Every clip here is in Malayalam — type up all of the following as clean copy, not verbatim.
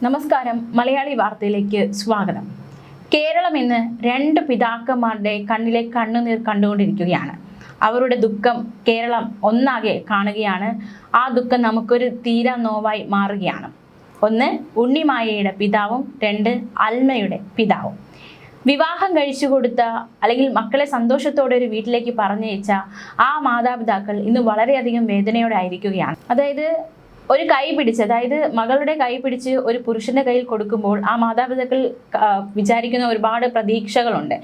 നമസ്കാരം. മലയാളി വാർത്തയിലേക്ക് സ്വാഗതം. കേരളം ഇന്ന് രണ്ട് പിതാക്കന്മാരുടെ കണ്ണിലെ കണ്ണുനീർ കണ്ടുകൊണ്ടിരിക്കുകയാണ്. അവരുടെ ദുഃഖം കേരളം ഒന്നാകെ കാണുകയാണ്. ആ ദുഃഖം നമുക്കൊരു തീരാ നോവായി മാറുകയാണ്. ഒന്ന് ഉണ്ണിമായയുടെ പിതാവും, രണ്ട് അൽമയുടെ പിതാവും. വിവാഹം കഴിച്ചു കൊടുത്ത അല്ലെങ്കിൽ മക്കളെ സന്തോഷത്തോടെ ഒരു വീട്ടിലേക്ക് പറഞ്ഞയച്ച ആ മാതാപിതാക്കൾ ഇന്ന് വളരെയധികം വേദനയോടെ ആയിരിക്കുകയാണ്. അതായത് ഒരു കൈ പിടിച്ച്, അതായത് മകളുടെ കൈ പിടിച്ച് ഒരു പുരുഷന്റെ കയ്യിൽ കൊടുക്കുമ്പോൾ ആ മാതാപിതാക്കൾ വിചാരിക്കുന്ന ഒരുപാട് പ്രതീക്ഷകളുണ്ട്.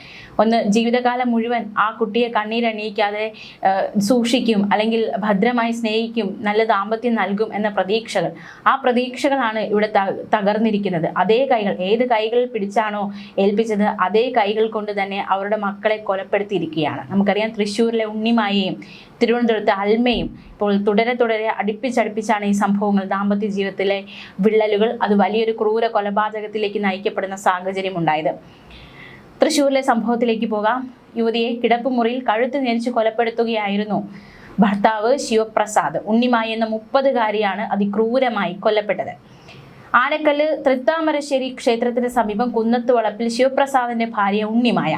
ഒന്ന്, ജീവിതകാലം മുഴുവൻ ആ കുട്ടിയെ കണ്ണീരണിയിക്കാതെ സൂക്ഷിക്കും, അല്ലെങ്കിൽ ഭദ്രമായി സ്നേഹിക്കും, നല്ല ദാമ്പത്യം നൽകും എന്ന പ്രതീക്ഷകൾ. ആ പ്രതീക്ഷകളാണ് ഇവിടെ തകർന്നിരിക്കുന്നത്. അതേ കൈകൾ, ഏത് കൈകൾ പിടിച്ചാണോ ഏൽപ്പിച്ചത് അതേ കൈകൾ കൊണ്ട് തന്നെ അവരുടെ മക്കളെ കൊലപ്പെടുത്തിയിരിക്കുകയാണ്. നമുക്കറിയാം, തൃശ്ശൂരിലെ ഉണ്ണിമായയും തിരുവനന്തപുരത്തെ അൽമയും ഇപ്പോൾ തുടരെ അടുപ്പിച്ചാണ് ഈ സംഭവങ്ങൾ, ദാമ്പത്യ ജീവിതത്തിലെ വിള്ളലുകൾ, അത് വലിയൊരു ക്രൂര കൊലപാതകത്തിലേക്ക് നയിക്കപ്പെടുന്ന സാഹചര്യം ഉണ്ടായത്. തൃശ്ശൂരിലെ സംഭവത്തിലേക്ക് പോകാം. യുവതിയെ കിടപ്പുമുറിയിൽ കഴുത്ത് ഞെരിച്ച് കൊലപ്പെടുത്തുകയായിരുന്നു ഭർത്താവ് ശിവപ്രസാദ്. ഉണ്ണിമായി എന്ന 30-കാരിയാണ് അതിക്രൂരമായി കൊല്ലപ്പെട്ടത്. ആനക്കല്ല് തൃത്താമരശ്ശേരി ക്ഷേത്രത്തിന് സമീപം കുന്നത്ത് വളപ്പിൽ ശിവപ്രസാദിന്റെ ഭാര്യ ഉണ്ണിമായ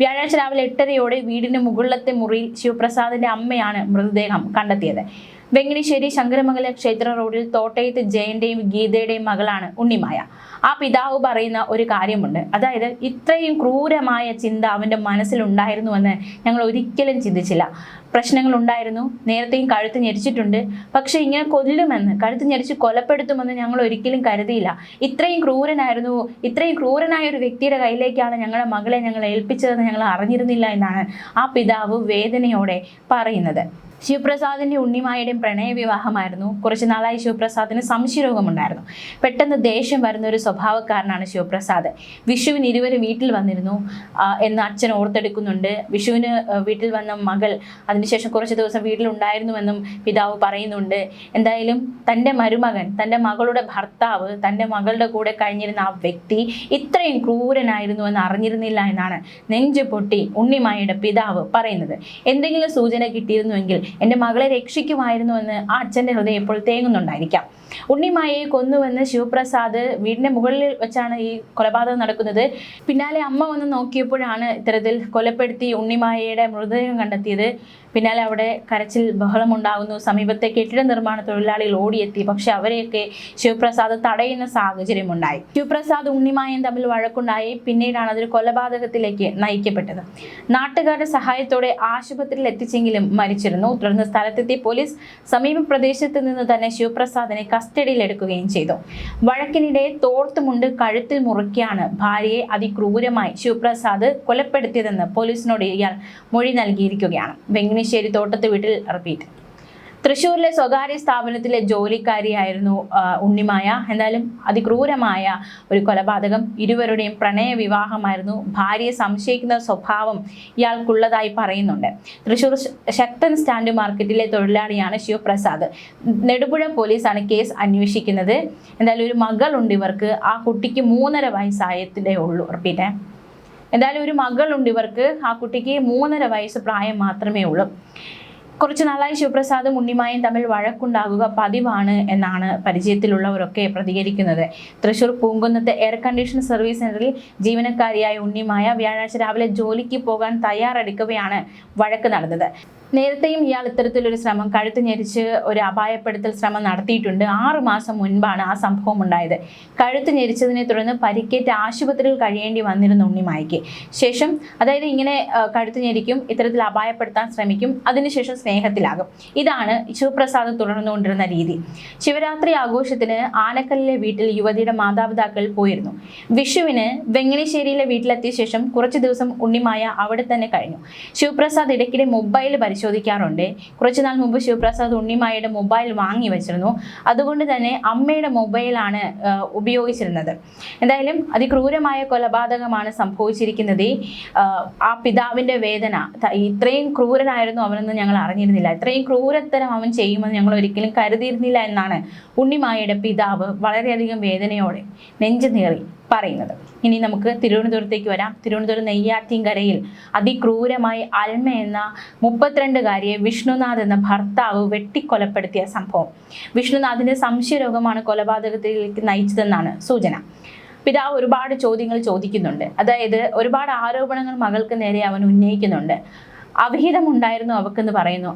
വ്യാഴാഴ്ച രാവിലെ 8:30-യോടെ വീടിന് മുകളിലത്തെ മുറിയിൽ ശിവപ്രസാദിന്റെ അമ്മയാണ് മൃതദേഹം കണ്ടെത്തിയത്. വെങ്ങണിശ്ശേരി ശങ്കരമംഗല ക്ഷേത്ര റോഡിൽ തോട്ടയത്ത് ജയന്റെയും ഗീതയുടെയും മകളാണ് ഉണ്ണിമായ. ആ പിതാവ് പറയുന്ന ഒരു കാര്യമുണ്ട്, അതായത് ഇത്രയും ക്രൂരമായ ചിന്ത അവൻ്റെ മനസ്സിലുണ്ടായിരുന്നുവെന്ന് ഞങ്ങൾ ഒരിക്കലും ചിന്തിച്ചില്ല. പ്രശ്നങ്ങൾ ഉണ്ടായിരുന്നു, നേരത്തെയും കഴുത്ത് ഞെരിച്ചിട്ടുണ്ട്, പക്ഷെ ഇങ്ങനെ കൊല്ലുമെന്ന്, കഴുത്ത് ഞെരിച്ച് കൊലപ്പെടുത്തുമെന്ന് ഞങ്ങൾ ഒരിക്കലും കരുതിയില്ല. ഇത്രയും ക്രൂരനായ ഒരു വ്യക്തിയുടെ കയ്യിലേക്കാണ് ഞങ്ങളുടെ മകളെ ഞങ്ങൾ ഏൽപ്പിച്ചതെന്ന് ഞങ്ങൾ അറിഞ്ഞിരുന്നില്ല എന്നാണ് ആ പിതാവ് വേദനയോടെ പറയുന്നത്. ശിവപ്രസാദിന്റെ ഉണ്ണിമായുടെയും പ്രണയവിവാഹമായിരുന്നു. കുറച്ച് നാളായി ശിവപ്രസാദിന് സംശയരോഗമുണ്ടായിരുന്നു. പെട്ടെന്ന് ദേഷ്യം വരുന്ന ഒരു സ്വഭാവക്കാരനാണ് ശിവപ്രസാദ്. വിഷുവിന് ഇരുവരും വീട്ടിൽ വന്നിരുന്നു എന്ന് അച്ഛൻ ഓർത്തെടുക്കുന്നുണ്ട്. വിഷുവിന് വീട്ടിൽ വന്ന മകൾ അതിനുശേഷം കുറച്ച് ദിവസം വീട്ടിലുണ്ടായിരുന്നുവെന്നും പിതാവ് പറയുന്നുണ്ട്. എന്തായാലും തൻ്റെ മരുമകൻ, തൻ്റെ മകളുടെ ഭർത്താവ്, തൻ്റെ മകളുടെ കൂടെ കഴിഞ്ഞിരുന്ന ആ വ്യക്തി ഇത്രയും ക്രൂരനായിരുന്നു എന്ന് അറിഞ്ഞിരുന്നില്ല എന്നാണ് നെഞ്ചു പൊട്ടി ഉണ്ണിമായയുടെ പിതാവ് പറയുന്നത്. എന്തെങ്കിലും സൂചന കിട്ടിയിരുന്നുവെങ്കിൽ എൻ്റെ മകളെ രക്ഷിക്കുമായിരുന്നുവെന്ന് ആ അച്ഛൻ്റെ ഹൃദയം ഇപ്പോൾ തേങ്ങുന്നുണ്ടായിരിക്കാം. ഉണ്ണിമായയെ കൊന്നുവെന്ന് ശിവപ്രസാദ് വീടിന്റെ മുകളിൽ വെച്ചാണ് ഈ കൊലപാതകം നടക്കുന്നത്. പിന്നാലെ അമ്മ വന്ന് നോക്കിയപ്പോഴാണ് ഇത്തരത്തിൽ കൊലപ്പെടുത്തി ഉണ്ണിമായയുടെ മൃതദേഹം കണ്ടെത്തിയത്. പിന്നാലെ അവിടെ കരച്ചിൽ ബഹളമുണ്ടാകുന്നു. സമീപത്തെ കെട്ടിട നിർമ്മാണ തൊഴിലാളികൾ ഓടിയെത്തി, പക്ഷെ അവരെയൊക്കെ ശിവപ്രസാദ് തടയുന്ന സാഹചര്യമുണ്ടായി. ശിവപ്രസാദ് ഉണ്ണിമായയും തമ്മിൽ വഴക്കുണ്ടായി. പിന്നീടാണ് അതൊരു കൊലപാതകത്തിലേക്ക് നയിക്കപ്പെട്ടത്. നാട്ടുകാരുടെ സഹായത്തോടെ ആശുപത്രിയിൽ എത്തിച്ചെങ്കിലും മരിച്ചിരുന്നു. തുടർന്ന് സ്ഥലത്തെത്തിയ പോലീസ് സമീപ പ്രദേശത്ത് നിന്ന് തന്നെ ശിവപ്രസാദിനെ കസ്റ്റഡിയിലെടുക്കുകയും ചെയ്തു. വഴക്കിനിടെ തോർത്തുമുണ്ട് കഴുത്തിൽ മുറുക്കിയാണ് ഭാര്യയെ അതിക്രൂരമായി ശിവപ്രസാദ് കൊലപ്പെടുത്തിയതെന്ന് പോലീസിനോട് ഇയാൾ മൊഴി നൽകിയിരിക്കുകയാണ്. വെങ്ങണിശ്ശേരി തോട്ടത്ത് വീട്ടിൽ റിപ്പീറ്റ്. തൃശ്ശൂരിലെ സ്വകാര്യ സ്ഥാപനത്തിലെ ജോലിക്കാരിയായിരുന്നു ഉണ്ണിമായ. എന്നാലും അതിക്രൂരമായ ഒരു കൊലപാതകം. ഇരുവരുടെയും പ്രണയ വിവാഹമായിരുന്നു. ഭാര്യയെ സംശയിക്കുന്ന സ്വഭാവം ഇയാൾക്കുള്ളതായി പറയുന്നുണ്ട്. തൃശ്ശൂർ ശക്തൻ സ്റ്റാൻഡ് മാർക്കറ്റിലെ തൊഴിലാളിയാണ് ശിവപ്രസാദ്. നെടുപുഴ പോലീസാണ് കേസ് അന്വേഷിക്കുന്നത്. എന്തായാലും ഒരു മകളുണ്ട് ഇവർക്ക്. ആ കുട്ടിക്ക് 3.5 വയസ്സായതേ ഉള്ളൂ. റിപ്പീറ്റ്. എന്തായാലും ഒരു മകളുണ്ട് ഇവർക്ക്. ആ കുട്ടിക്ക് 3.5 വയസ്സ് പ്രായം മാത്രമേ ഉള്ളൂ. കുറച്ചു നാളായി ശിവപ്രസാദും ഉണ്ണിമായും തമ്മിൽ വഴക്കുണ്ടാകുക പതിവാണ് എന്നാണ് പരിചയത്തിലുള്ളവരൊക്കെ പ്രതികരിക്കുന്നത്. തൃശ്ശൂർ പൂങ്കുന്നത്തെ എയർ കണ്ടീഷൻ സർവീസ് സെന്ററിൽ ജീവനക്കാരിയായ ഉണ്ണിമായ വ്യാഴാഴ്ച രാവിലെ ജോലിക്ക് പോകാൻ തയ്യാറെടുക്കവെയാണ് വഴക്ക് നടന്നത്. നേരത്തെയും ഇയാൾ ഇത്തരത്തിലൊരു ശ്രമം, കഴുത്ത് ഞെരിച്ച് ഒരു അപായപ്പെടുത്തൽ ശ്രമം നടത്തിയിട്ടുണ്ട്. 6 മാസം മുൻപാണ് ആ സംഭവം ഉണ്ടായത്. കഴുത്ത് ഞെരിച്ചതിനെ തുടർന്ന് പരിക്കേറ്റ് ആശുപത്രിയിൽ കഴിയേണ്ടി വന്നിരുന്നു ഉണ്ണിമായ്ക്ക്. ശേഷം, അതായത് ഇങ്ങനെ കഴുത്ത് ഞെരിക്കും, ഇത്തരത്തിൽ അപായപ്പെടുത്താൻ ശ്രമിക്കും, അതിനുശേഷം സ്നേഹത്തിലാകും. ഇതാണ് ശിവപ്രസാദ് തുടർന്നുകൊണ്ടിരുന്ന രീതി. ശിവരാത്രി ആഘോഷത്തിന് ആനക്കല്ലിലെ വീട്ടിൽ യുവതിയുടെ മാതാപിതാക്കൾ പോയിരുന്നു. വിഷുവിന് വെങ്ങണിശ്ശേരിയിലെ വീട്ടിലെത്തിയ ശേഷം കുറച്ച് ദിവസം ഉണ്ണിമായ അവിടെ തന്നെ കഴിഞ്ഞു. ശിവപ്രസാദ് ഇടയ്ക്കിടെ മൊബൈൽ പരിശോധിക്കാറുണ്ട്. കുറച്ചുനാൾ മുമ്പ് ശിവപ്രസാദ് ഉണ്ണിമായയുടെ മൊബൈൽ വാങ്ങി വെച്ചിരുന്നു. അതുകൊണ്ട് തന്നെ അമ്മയുടെ മൊബൈലാണ് ഉപയോഗിച്ചിരുന്നത്. എന്തായാലും അതിക്രൂരമായ കൊലപാതകമാണ് സംഭവിച്ചിരിക്കുന്നത്. ആ പിതാവിന്റെ വേദന, ഇത്രയും ക്രൂരനായിരുന്നു അവനെന്ന് ഞങ്ങൾ അറിഞ്ഞിരുന്നില്ല, ഇത്രയും ക്രൂരത്തരം അവൻ ചെയ്യുമെന്ന് ഞങ്ങൾ ഒരിക്കലും കരുതിയിരുന്നില്ല എന്നാണ് ഉണ്ണിമായയുടെ പിതാവ് വളരെയധികം വേദനയോടെ നെഞ്ചു നീറി പറയുന്നത്. ഇനി നമുക്ക് തിരുവനന്തപുരത്തേക്ക് വരാം. തിരുവനന്തപുരം നെയ്യാറ്റിൻകരയിൽ അതിക്രൂരമായി അൽമ എന്ന 32-കാരിയെ വിഷ്ണുനാഥ് എന്ന ഭർത്താവ് വെട്ടിക്കൊലപ്പെടുത്തിയ സംഭവം. വിഷ്ണുനാഥിന്റെ സംശയരോഗമാണ് കൊലപാതകത്തിലേക്ക് നയിച്ചതെന്നാണ് സൂചന. പിതാവ് ഒരുപാട് ചോദ്യങ്ങൾ ചോദിക്കുന്നുണ്ട്. അതായത് ഒരുപാട് ആരോപണങ്ങൾ മകൾക്ക് നേരെ അവൻ ഉന്നയിക്കുന്നുണ്ട്. അവിഹിതം ഉണ്ടായിരുന്നു അവക്കെന്ന് പറയുന്നു.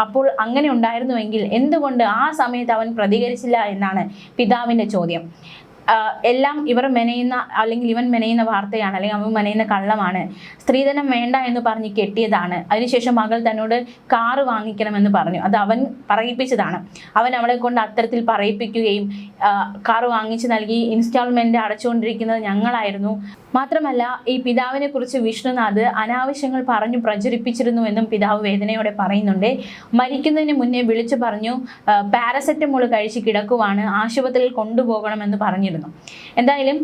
അപ്പോൾ അങ്ങനെ ഉണ്ടായിരുന്നുവെങ്കിൽ എന്തുകൊണ്ട് ആ സമയത്ത് അവൻ പ്രതികരിച്ചില്ല എന്നാണ് പിതാവിൻ്റെ ചോദ്യം. എല്ലാം ഇവർ മെനയുന്ന അല്ലെങ്കിൽ ഇവൻ മെനയുന്ന വാർത്തയാണ്, അല്ലെങ്കിൽ അവൻ മെനയുന്ന കള്ളമാണ്. സ്ത്രീധനം വേണ്ട എന്ന് പറഞ്ഞ് കെട്ടിയതാണ്. അതിനുശേഷം മകൾ തന്നോട് കാറ് വാങ്ങിക്കണമെന്ന് പറഞ്ഞു. അത് അവൻ പറയിപ്പിച്ചതാണ്. അവൻ അവളെ കൊണ്ട് അത്തരത്തിൽ പറയിപ്പിക്കുകയും കാറ് വാങ്ങിച്ച് നൽകി ഇൻസ്റ്റാൾമെന്റ് അടച്ചുകൊണ്ടിരിക്കുന്നത് ഞങ്ങളായിരുന്നു. മാത്രമല്ല ഈ പിതാവിനെ കുറിച്ച് വിഷ്ണുനാഥ് അനാവശ്യങ്ങൾ പറഞ്ഞു പ്രചരിപ്പിച്ചിരുന്നുവെന്നും പിതാവ് വേദനയോടെ പറയുന്നുണ്ട്. മരിക്കുന്നതിന് മുന്നേ വിളിച്ചു പറഞ്ഞു പാരസെറ്റമോൾ കഴിച്ച് കിടക്കുവാണ്, ആശുപത്രിയിൽ കൊണ്ടുപോകണമെന്ന് പറഞ്ഞിരുന്നു. എന്തായാലും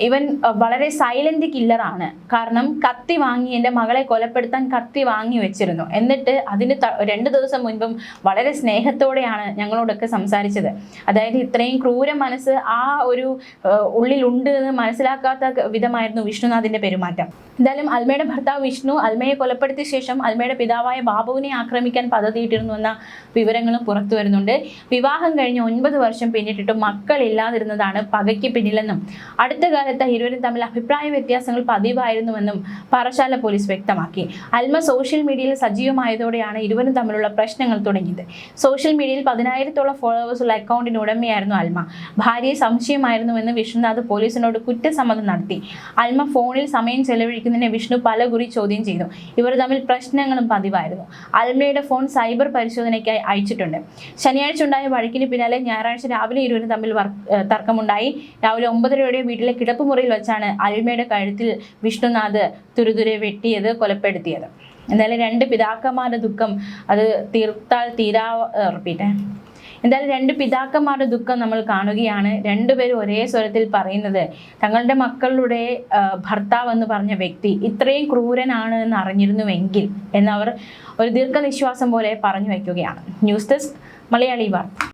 ഇവൻ വളരെ സൈലന്റ് കില്ലറാണ്. കാരണം കത്തി വാങ്ങി, എൻ്റെ മകളെ കൊലപ്പെടുത്താൻ കത്തി വാങ്ങി വെച്ചിരുന്നു. എന്നിട്ട് അതിന് 2 ദിവസം മുൻപും വളരെ സ്നേഹത്തോടെയാണ് ഞങ്ങളോടൊക്കെ സംസാരിച്ചത്. അതായത് ഇത്രയും ക്രൂര മനസ്സ് ആ ഒരു ഉള്ളിലുണ്ട് എന്ന് മനസ്സിലാക്കാത്ത വിധമായിരുന്നു വിഷ്ണുനാഥിന്റെ പെരുമാറ്റം. എന്തായാലും അൽമയുടെ ഭർത്താവ് വിഷ്ണു അൽമയെ കൊലപ്പെടുത്തിയ ശേഷം അൽമയുടെ പിതാവായ ബാബുവിനെ ആക്രമിക്കാൻ പദ്ധതിയിട്ടിരുന്നു എന്ന വിവരങ്ങളും പുറത്തു വരുന്നുണ്ട്. വിവാഹം കഴിഞ്ഞ് 9 വർഷം പിന്നിട്ടിട്ടും മക്കളില്ലാതിരുന്നതാണ് പകയ്ക്ക് പിന്നിലെന്നും അടുത്ത കാലത്ത് ഇരുവരും തമ്മിൽ അഭിപ്രായ വ്യത്യാസങ്ങൾ പതിവായിരുന്നുവെന്നും പാറശാല പോലീസ് വ്യക്തമാക്കി. അൽമ സോഷ്യൽ മീഡിയയിൽ സജീവമായതോടെയാണ് ഇരുവരും തമ്മിലുള്ള പ്രശ്നങ്ങൾ തുടങ്ങിയത്. സോഷ്യൽ മീഡിയയിൽ 10,000-ഓളം ഫോളോവേഴ്സുള്ള അക്കൗണ്ടിന് ഉടമയായിരുന്നു അൽമ. ഭാര്യയെ സംശയമായിരുന്നുവെന്ന് വിഷ്ണുനാഥ് പോലീസിനോട് കുറ്റസമ്മതം നടത്തി. അൽമ ഫോണിൽ സമയം ചെലവഴിക്കുന്നതിനെ വിഷ്ണു പലകുറി ചോദ്യം ചെയ്തു. ഇവർ തമ്മിൽ പ്രശ്നങ്ങളും പതിവായിരുന്നു. അൽമയുടെ ഫോൺ സൈബർ പരിശോധനയ്ക്കായി അയച്ചിട്ടുണ്ട്. ശനിയാഴ്ച ഉണ്ടായ വഴക്കിന് പിന്നാലെ ഞായറാഴ്ച രാവിലെ ഇരുവരും തമ്മിൽ തർക്കമുണ്ടായി. രാവിലെ 9:30 വീട്ടിലെ കിടപ്പുമുറിയിൽ വെച്ചാണ് അൽമയുടെ കഴുത്തിൽ വിഷ്ണുനാഥ് തുരുതുരെ വെട്ടിയത്, കൊലപ്പെടുത്തിയത്. എന്തായാലും 2 പിതാക്കന്മാരുടെ ദുഃഖം അത് തീർത്താൽ എന്തായാലും 2 പിതാക്കന്മാരുടെ ദുഃഖം നമ്മൾ കാണുകയാണ്. 2 പേരും ഒരേ സ്വരത്തിൽ പറയുന്നത് തങ്ങളുടെ മക്കളുടെ ഭർത്താവ് എന്ന് പറഞ്ഞ വ്യക്തി ഇത്രയും ക്രൂരനാണ് എന്ന് അറിഞ്ഞിരുന്നുവെങ്കിൽ എന്നവർ ഒരു ദീർഘനിശ്വാസം പോലെ പറഞ്ഞു വയ്ക്കുകയാണ്. ന്യൂസ് ഡെസ്ക് മലയാളി വാർത്ത.